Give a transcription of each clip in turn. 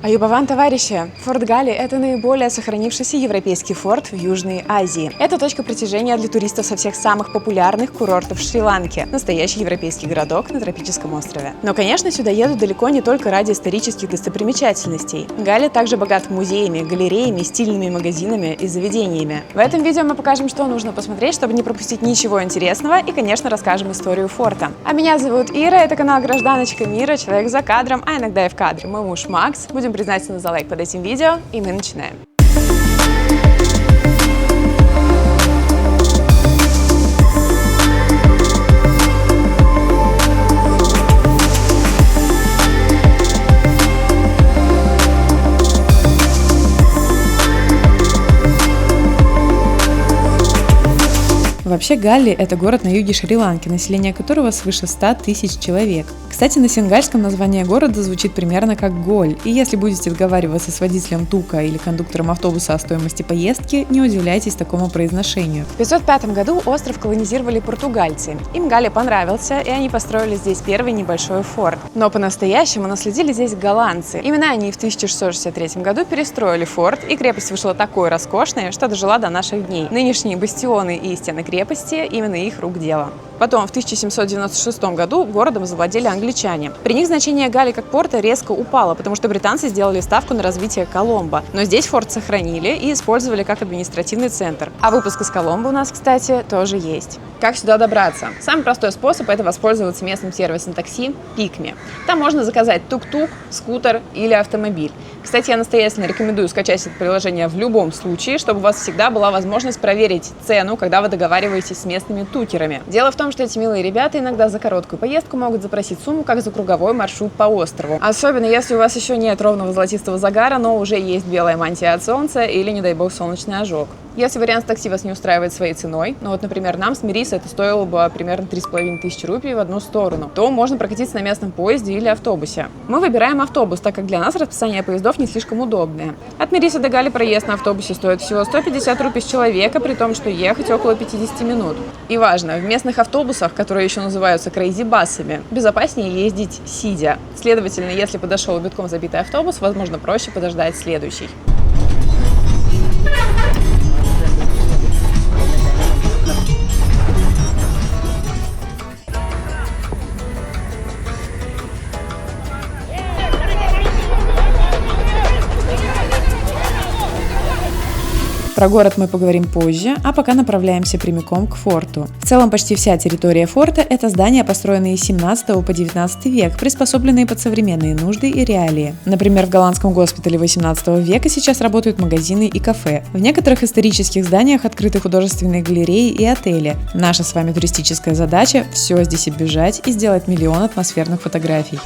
Аюбаван, товарищи! Форт Гали – это наиболее сохранившийся европейский форт в Южной Азии. Это точка притяжения для туристов со всех самых популярных курортов Шри-Ланки. Настоящий европейский городок на тропическом острове. Но, конечно, сюда едут далеко не только ради исторических достопримечательностей. Гали также богат музеями, галереями, стильными магазинами и заведениями. В этом видео мы покажем, что нужно посмотреть, чтобы не пропустить ничего интересного, и, конечно, расскажем историю форта. А меня зовут Ира, это канал Гражданочка Мира, человек за кадром, а иногда и в кадре. Мой муж Макс. Будем признательны за лайк под этим видео, и мы начинаем. Вообще Галли – это город на юге Шри-Ланки, население которого свыше 100 тысяч человек. Кстати, на сингальском название города звучит примерно как Голь, и если будете договариваться с водителем тука или кондуктором автобуса о стоимости поездки, не удивляйтесь такому произношению. В 505 году остров колонизировали португальцы. Им Галли понравился, и они построили здесь первый небольшой форт. Но по-настоящему наследили здесь голландцы. Именно они в 1663 году перестроили форт, и крепость вышла такой роскошной, что дожила до наших дней. Нынешние бастионы и стены крепости именно их рук дело. Потом, в 1796 году городом завладели англичане. При них значение Галли как порта резко упало, потому что британцы сделали ставку на развитие Коломбо. Но здесь форт сохранили и использовали как административный центр. А выпуск из Коломбо у нас, кстати, тоже есть. Как сюда добраться? Самый простой способ – это воспользоваться местным сервисом такси Пикми. Там можно заказать тук-тук, скутер или автомобиль. Кстати, я настоятельно рекомендую скачать это приложение в любом случае, чтобы у вас всегда была возможность проверить цену, когда вы договариваетесь с местными тукерами. Дело в том, что эти милые ребята иногда за короткую поездку могут запросить сумму, как за круговой маршрут по острову. Особенно если у вас еще нет ровного золотистого загара, но уже есть белая мантия от солнца или, не дай бог, солнечный ожог. Если вариант с такси вас не устраивает своей ценой, ну вот, например, нам с Мерисой это стоило бы примерно 3500 рупий в одну сторону, то можно прокатиться на местном поезде или автобусе. Мы выбираем автобус, так как для нас расписание поездов не слишком удобное. От Мерисы до Гали проезд на автобусе стоит всего 150 рупий с человека, при том, что ехать около 50 минут. И важно, в местных автобусах, которые еще называются крейзи-басами, безопаснее ездить сидя. Следовательно, если подошел битком забитый автобус, возможно, проще подождать следующий. Про город мы поговорим позже, а пока направляемся прямиком к форту. В целом почти вся территория форта – это здания, построенные с 17 по 19 век, приспособленные под современные нужды и реалии. Например, в голландском госпитале 18 века сейчас работают магазины и кафе. В некоторых исторических зданиях открыты художественные галереи и отели. Наша с вами туристическая задача – все здесь оббежать и сделать миллион атмосферных фотографий.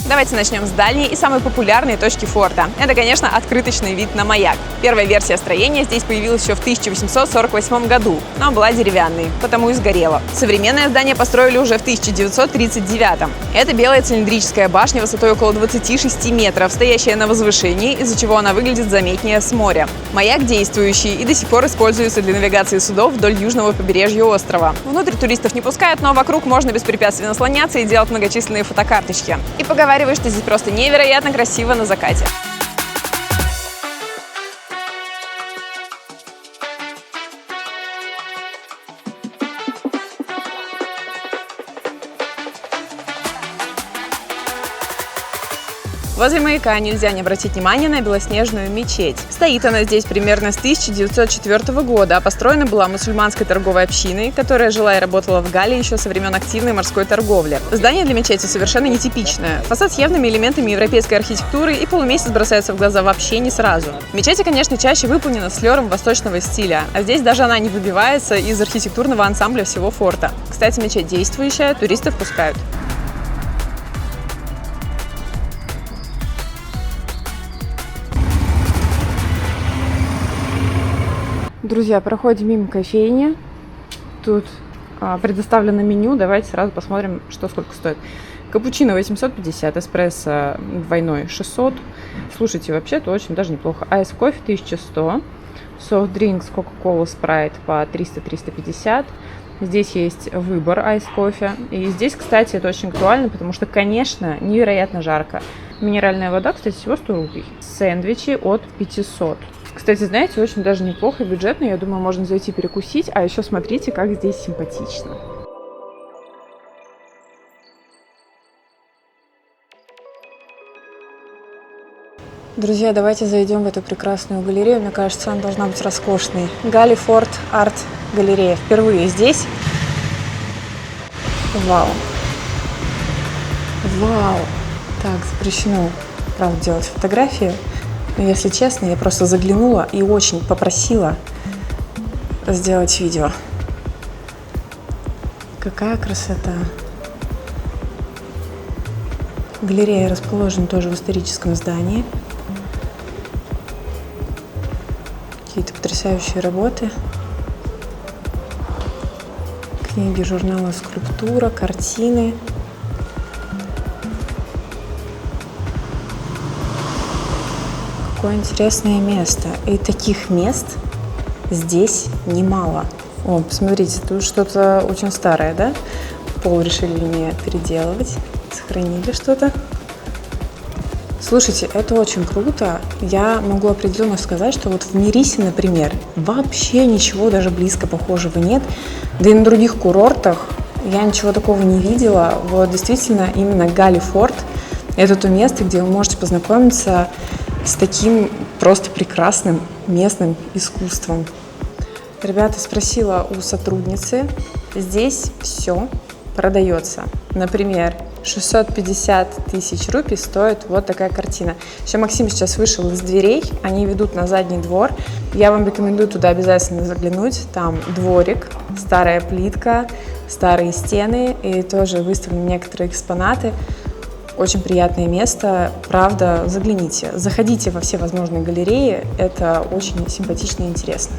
Давайте начнем с дальней и самой популярной точки форта. Это, конечно, открыточный вид на маяк. Первая версия строения здесь появилась еще в 1848 году, но была деревянной, потому и сгорела. Современное здание построили уже в 1939. Это белая цилиндрическая башня высотой около 26 метров, стоящая на возвышении, из-за чего она выглядит заметнее с моря. Маяк действующий и до сих пор используется для навигации судов вдоль южного побережья острова. Внутрь туристов не пускают, но вокруг можно беспрепятственно слоняться и делать многочисленные фотокарточки. И поговариваю, что здесь просто невероятно красиво на закате. Возле маяка нельзя не обратить внимание на белоснежную мечеть. Стоит она здесь примерно с 1904 года, а построена была мусульманской торговой общиной, которая жила и работала в Галлии еще со времен активной морской торговли. Здание для мечети совершенно нетипичное. Фасад с явными элементами европейской архитектуры, и полумесяц бросается в глаза вообще не сразу. Мечеть, конечно, чаще выполнена с флером восточного стиля, а здесь даже она не выбивается из архитектурного ансамбля всего форта. Кстати, мечеть действующая, туристов пускают. Друзья, проходим мимо кофейни. Тут предоставлено меню. Давайте сразу посмотрим, что сколько стоит. Капучино 850, эспрессо двойной 600. Слушайте, вообще-то очень даже неплохо. Айс кофе 1100. Soft drinks Coca-Cola, Sprite по 300-350. Здесь есть выбор айс-кофе. И здесь, кстати, это очень актуально, потому что, конечно, невероятно жарко. Минеральная вода, кстати, всего 100 рублей. Сэндвичи от 500. Кстати, знаете, очень даже неплохо, бюджетно. Я думаю, можно зайти перекусить. А еще смотрите, как здесь симпатично. Друзья, давайте зайдем в эту прекрасную галерею. Мне кажется, она должна быть роскошной. Галли Форд арт-галерея. Впервые здесь. Вау. Вау. Так, запрещено, правда, делать фотографии. Но, если честно, я просто заглянула и очень попросила сделать видео. Какая красота. Галерея расположена тоже в историческом здании. Какие-то потрясающие работы. Книги, журналы, скульптура, картины. Какое интересное место. И таких мест здесь немало. О, посмотрите, тут что-то очень старое, да? Пол решили не переделывать. Сохранили что-то. Слушайте, это очень круто. Я могу определенно сказать, что вот в Мерисе, например, вообще ничего даже близко похожего нет. Да и на других курортах я ничего такого не видела. Вот действительно именно Галли Форд – это то место, где вы можете познакомиться с таким просто прекрасным местным искусством. Ребята, спросила у сотрудницы, здесь все продается. Например, 650 тысяч рупий стоит вот такая картина. Еще Максим сейчас вышел из дверей, они ведут на задний двор. Я вам рекомендую туда обязательно заглянуть. Там дворик, старая плитка, старые стены и тоже выставлены некоторые экспонаты. Очень приятное место, правда, загляните. Заходите во все возможные галереи, это очень симпатично и интересно.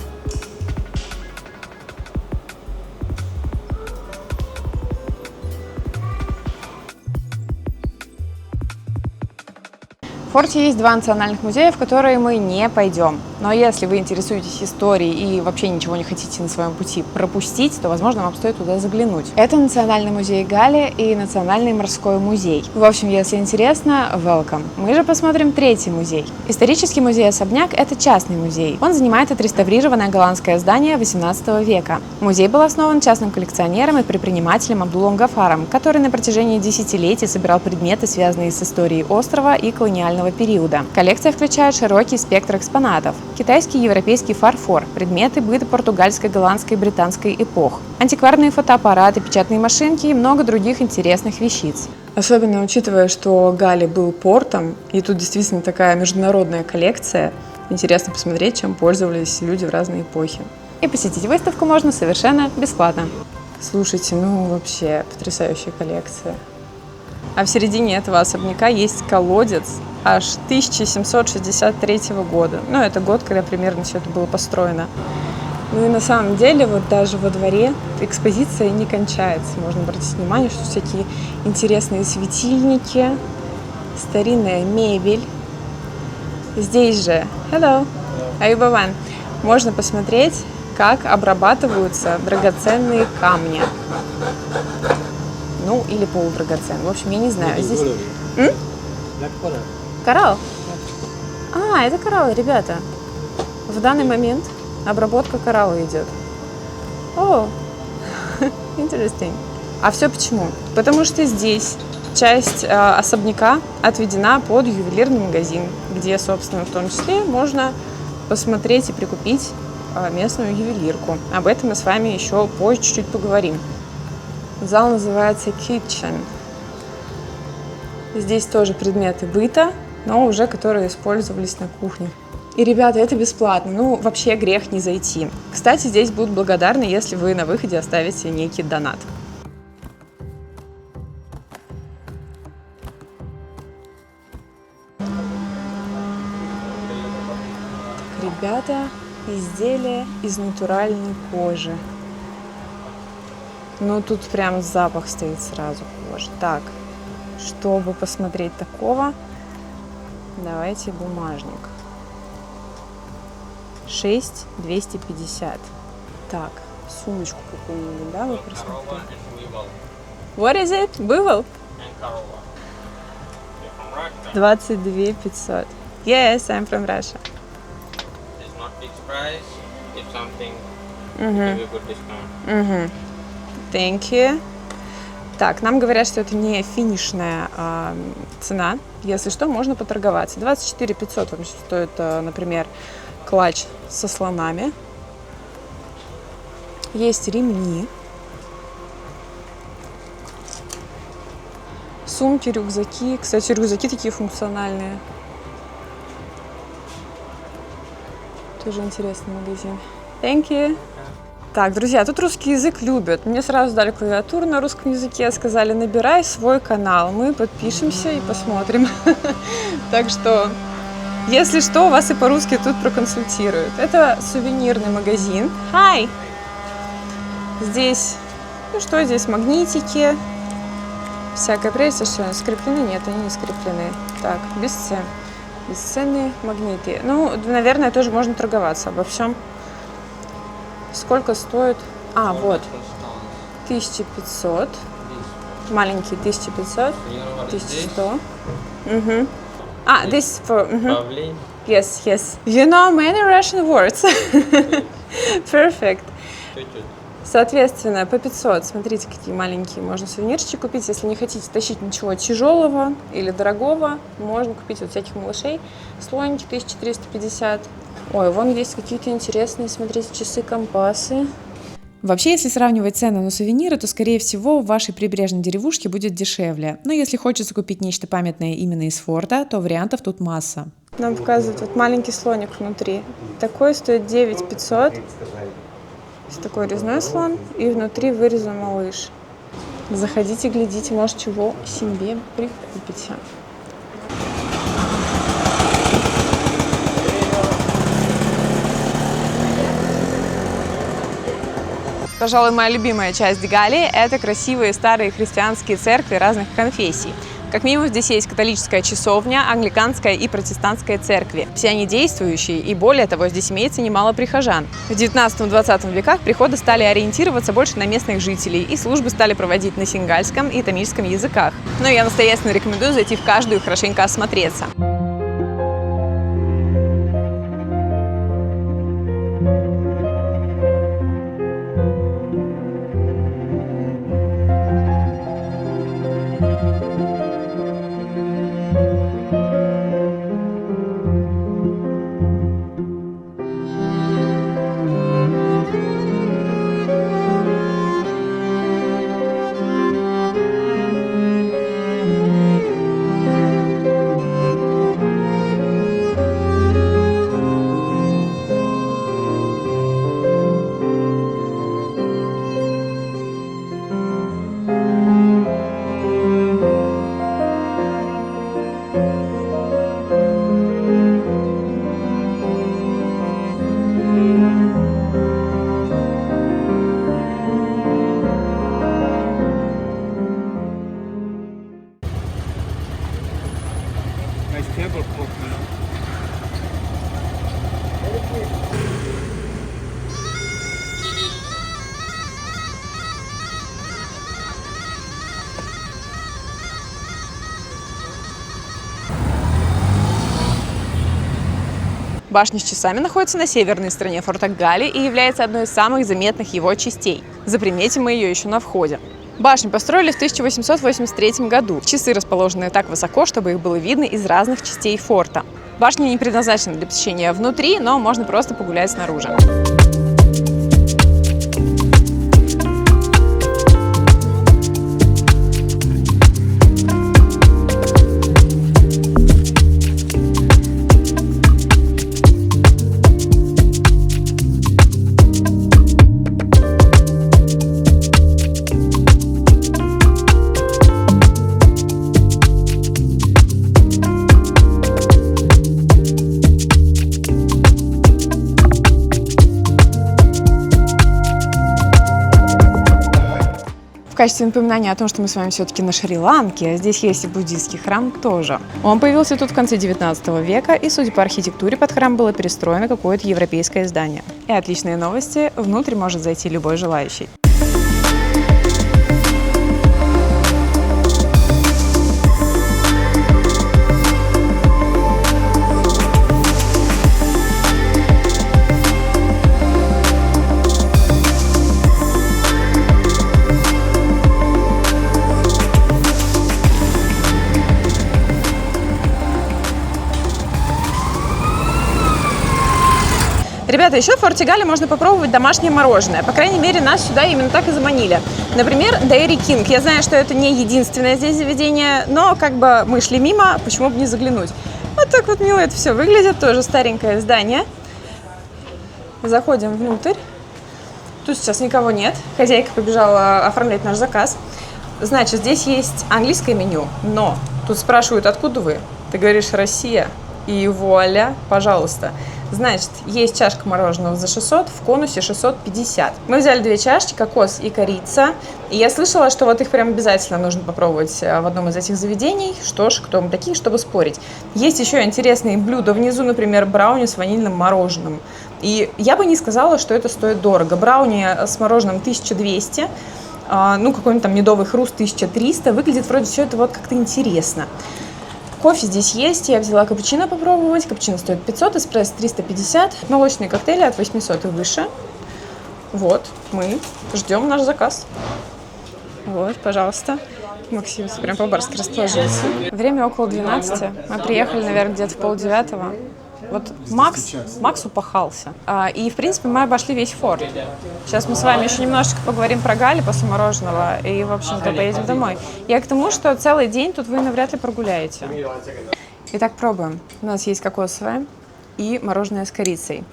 В Форте есть два национальных музея, в которые мы не пойдем. Но если вы интересуетесь историей и вообще ничего не хотите на своем пути пропустить, то, возможно, вам стоит туда заглянуть. Это Национальный музей Галли и Национальный морской музей. В общем, если интересно, welcome. Мы же посмотрим третий музей. Исторический музей-особняк – это частный музей. Он занимает отреставрированное голландское здание XVIII века. Музей был основан частным коллекционером и предпринимателем Абдулом Гафаром, который на протяжении десятилетий собирал предметы, связанные с историей острова и колониального периода. Коллекция включает широкий спектр экспонатов. Китайский и европейский фарфор, предметы быта португальской, голландской и британской эпох, антикварные фотоаппараты, печатные машинки и много других интересных вещиц. Особенно учитывая, что Галли был портом, и тут действительно такая международная коллекция, интересно посмотреть, чем пользовались люди в разные эпохи. И посетить выставку можно совершенно бесплатно. Слушайте, ну вообще потрясающая коллекция. А в середине этого особняка есть колодец аж 1763 года. Ну, это год, когда примерно все это было построено. Ну и на самом деле, вот даже во дворе экспозиция не кончается. Можно обратить внимание, что всякие интересные светильники, старинная мебель. Здесь же, hello, Аюбаван, можно посмотреть, как обрабатываются драгоценные камни. Ну, или полудрагоценные. В общем, я не знаю. Здесь... Коралл? А, это коралл, ребята. В данный момент обработка коралла идет. О, interesting. А все почему? Потому что здесь часть особняка отведена под ювелирный магазин, где, собственно, в том числе можно посмотреть и прикупить местную ювелирку. Об этом мы с вами еще позже чуть-чуть поговорим. Зал называется Kitchen. Здесь тоже предметы быта, но уже которые использовались на кухне. И, ребята, это бесплатно. Ну, вообще грех не зайти. Кстати, здесь будут благодарны, если вы на выходе оставите некий донат. Так, ребята, изделия из натуральной кожи. Ну, тут прям запах стоит сразу кожи. Так, чтобы посмотреть такого, давайте бумажник. 6,250. Так, сумочку какую-нибудь, да, вы просмотрели? What is it? Бывал? 22 500. Yes, I'm from Russia. It's not fixed price. If something, give you good discount. Thank you. Так, нам говорят, что это не финишная цена. Если что, можно поторговаться. 24 500 вам стоит, например, клатч со слонами. Есть ремни. Сумки, рюкзаки. Кстати, рюкзаки такие функциональные. Тоже интересный магазин. Thank you. Так, друзья, тут русский язык любят. Мне сразу дали клавиатуру на русском языке, сказали, набирай свой канал. Мы подпишемся и посмотрим. Так что, если что, вас и по-русски тут проконсультируют. Это сувенирный магазин. Hi! Здесь, ну что здесь, магнитики. Всякая прелесть, что они скреплены? Нет, они не скреплены. Так, без цен. Бесценные магниты. Ну, наверное, тоже можно торговаться обо всем. Сколько стоит? А, вот. 1500. Маленький 1500. 1100. This for... Pavlin. Yes, yes. You know many Russian words. Perfect. Соответственно, по 500. Смотрите, какие маленькие. Можно сувенирчики купить. Если не хотите тащить ничего тяжелого или дорогого, можно купить вот всяких малышей. Слоники 1350. Ой, вон есть какие-то интересные, смотрите, часы, компасы. Вообще, если сравнивать цены на сувениры, то, скорее всего, в вашей прибрежной деревушке будет дешевле. Но если хочется купить нечто памятное именно из форта, то вариантов тут масса. Нам показывают вот маленький слоник внутри. Такой стоит 9500. Такой резной слон, и внутри вырезан малыш. Заходите, глядите, может, чего себе прикупите. Пожалуй, моя любимая часть Галлии – это красивые старые христианские церкви разных конфессий. Как минимум, здесь есть католическая часовня, англиканская и протестантская церкви. Все они действующие, и более того, здесь имеется немало прихожан. В 19-20 веках приходы стали ориентироваться больше на местных жителей, и службы стали проводить на сингальском и тамильском языках. Но я настоятельно рекомендую зайти в каждую и хорошенько осмотреться. Башня с часами находится на северной стороне форта Галлии и является одной из самых заметных его частей. Заприметим мы ее еще на входе. Башню построили в 1883 году. Часы расположены так высоко, чтобы их было видно из разных частей форта. Башня не предназначена для посещения внутри, но можно просто погулять снаружи. качестве напоминания о том, что мы с вами все-таки на Шри-Ланке, здесь есть и буддийский храм тоже. Он появился тут в конце 19 века, и, судя по архитектуре, под храм было перестроено какое-то европейское здание. И отличные новости, внутрь может зайти любой желающий. Ребята, еще в Форте Галле можно попробовать домашнее мороженое. По крайней мере, нас сюда именно так и заманили. Например, Dairy King. Я знаю, что это не единственное здесь заведение, но как бы мы шли мимо, почему бы не заглянуть. Вот так вот мило это все выглядит. Тоже старенькое здание. Заходим внутрь. Тут сейчас никого нет. Хозяйка побежала оформлять наш заказ. Значит, здесь есть английское меню, но тут спрашивают, откуда вы? Ты говоришь, Россия. И вуаля, пожалуйста. Значит, есть чашка мороженого за 600, в конусе 650. Мы взяли 2 чашки, кокос и корица. И я слышала, что вот их прям обязательно нужно попробовать в одном из этих заведений. Что ж, кто мы такие, чтобы спорить. Есть еще интересные блюда внизу, например, брауни с ванильным мороженым. И я бы не сказала, что это стоит дорого. Брауни с мороженым 1200, ну какой-нибудь там медовый хруст 1300. Выглядит вроде все это вот как-то интересно. Кофе здесь есть, я взяла капучино попробовать, капучино стоит 500, эспрессо 350, молочные коктейли от 800 и выше. Вот, мы ждем наш заказ. Вот, пожалуйста. Максим прям по-барски расположился. Время около 12, мы приехали, наверное, где-то в 8:30. Вот Макс упахался. И, в принципе, мы обошли весь форт. Сейчас мы с вами еще немножечко поговорим про Галли после мороженого и, в общем-то, поедем домой. Я к тому, что целый день тут вы навряд ли прогуляете. Итак, пробуем. У нас есть кокосовое и мороженое с корицей.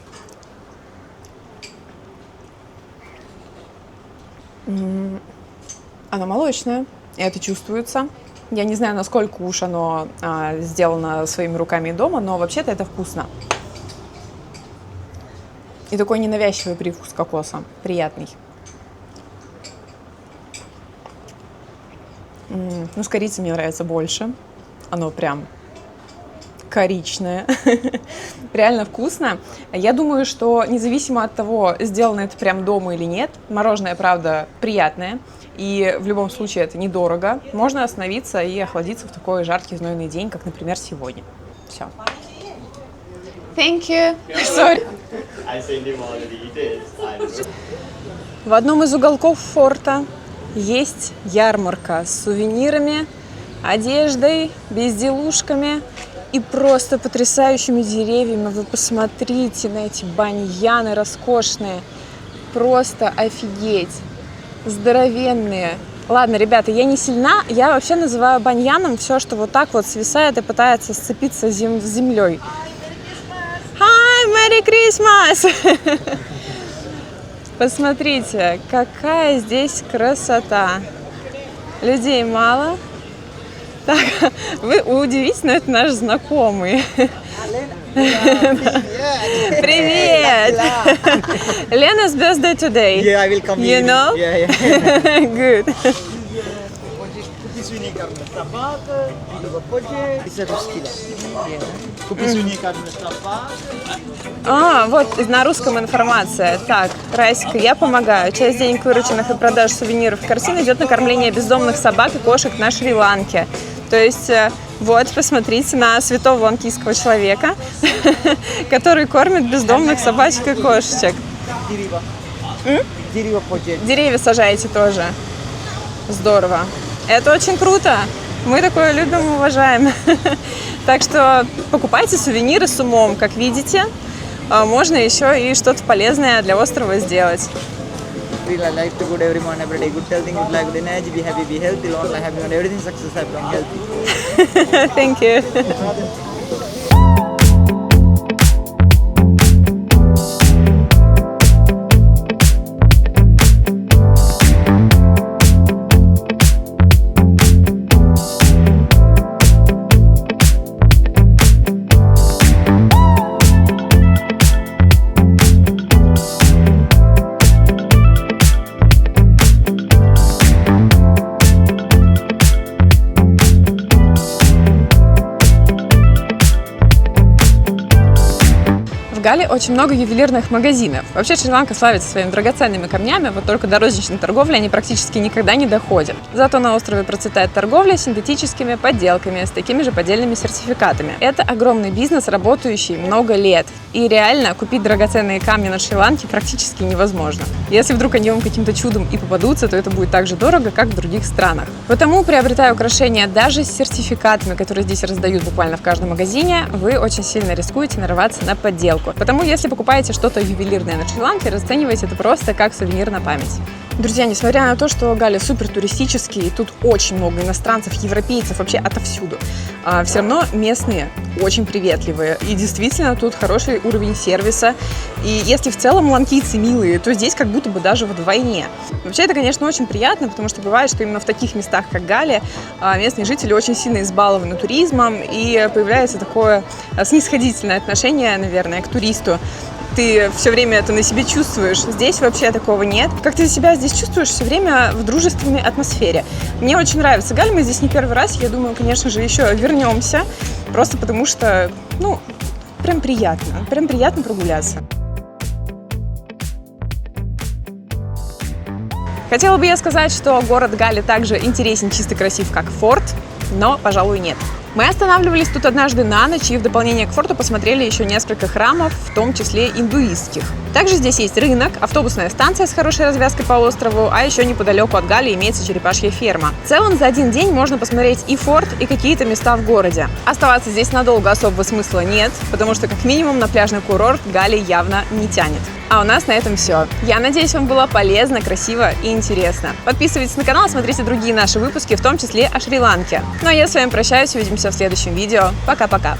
Оно молочное, и это чувствуется. Я не знаю, насколько уж оно сделано своими руками дома, но вообще-то это вкусно. И такой ненавязчивый привкус кокоса. Приятный. Ну, с корицей мне нравится больше. Оно прям коричное. Реально вкусно. Я думаю, что независимо от того, сделано это прям дома или нет, мороженое, правда, приятное. И в любом случае это недорого. Можно остановиться и охладиться в такой жаркий знойный день, как, например, сегодня. Все. Thank you. Sorry. В одном из уголков форта есть ярмарка с сувенирами, одеждой, безделушками и просто потрясающими деревьями. Вы посмотрите на эти баньяны роскошные. Просто офигеть. Здоровенные. Ладно, ребята, я не сильна. Я вообще называю баньяном все, что вот так вот свисает и пытается сцепиться с землей. Hi, Merry Christmas! Посмотрите, какая здесь красота. Людей мало. Так, вы удивитесь, но это наш знакомый. Привет! Lena's birthday today. Yeah, I will come. You know? Yeah, yeah. Good. Вот на русском информация. Так, Расика, я помогаю. Часть денег, вырученных и продаж сувениров в корзину, идет на кормление бездомных собак и кошек на Шри-Ланке. То есть, вот, посмотрите на святого ланкийского человека, который кормит бездомных собачек и кошечек. Деревья сажаете тоже. Здорово. Это очень круто. Мы такое любим и уважаем. Так что покупайте сувениры с умом, как видите. Можно еще и что-то полезное для острова сделать. We like to good everyone every day. Good health, good life, good energy, be happy, be healthy, long life, happy, and everything success, happy, and healthy. Thank you. Гали очень много ювелирных магазинов. Вообще Шри-Ланка славится своими драгоценными камнями, вот только до розничной торговли они практически никогда не доходят. Зато на острове процветает торговля синтетическими подделками с такими же поддельными сертификатами. Это огромный бизнес, работающий много лет. И реально купить драгоценные камни на Шри-Ланке практически невозможно. Если вдруг они вам каким-то чудом и попадутся, то это будет так же дорого, как в других странах. Потому, приобретая украшения даже с сертификатами, которые здесь раздают буквально в каждом магазине, вы очень сильно рискуете нарываться на подделку. Потому, если покупаете что-то ювелирное на Шри-Ланке, расценивайте это просто как сувенир на память. Друзья, несмотря на то, что Гали супер туристический, и тут очень много иностранцев, европейцев, вообще отовсюду, все равно местные очень приветливые. И действительно, тут хороший уровень сервиса. И если в целом ланкийцы милые, то здесь как будто бы даже вдвойне. Вообще, это, конечно, очень приятно, потому что бывает, что именно в таких местах, как Гали, местные жители очень сильно избалованы туризмом, и появляется такое снисходительное отношение, наверное, к туристу. Ты все время это на себе чувствуешь. Здесь вообще такого нет. Как ты себя здесь чувствуешь все время в дружественной атмосфере. Мне очень нравится Галь, мы здесь не первый раз. Я думаю, конечно же, еще вернемся. Просто потому что, прям приятно прогуляться. Хотела бы я сказать, что город Гали также интересен, чисто красив, как форт, но, пожалуй, нет. Мы останавливались тут однажды на ночь и в дополнение к форту посмотрели еще несколько храмов, в том числе индуистских. Также здесь есть рынок, автобусная станция с хорошей развязкой по острову, а еще неподалеку от Гали имеется черепашья ферма. В целом за один день можно посмотреть и форт, и какие-то места в городе. Оставаться здесь надолго особого смысла нет, потому что как минимум на пляжный курорт Гали явно не тянет. А у нас на этом все. Я надеюсь, вам было полезно, красиво и интересно. Подписывайтесь на канал, смотрите другие наши выпуски, в том числе о Шри-Ланке. Ну а я с вами прощаюсь, увидимся в следующем видео. Пока-пока!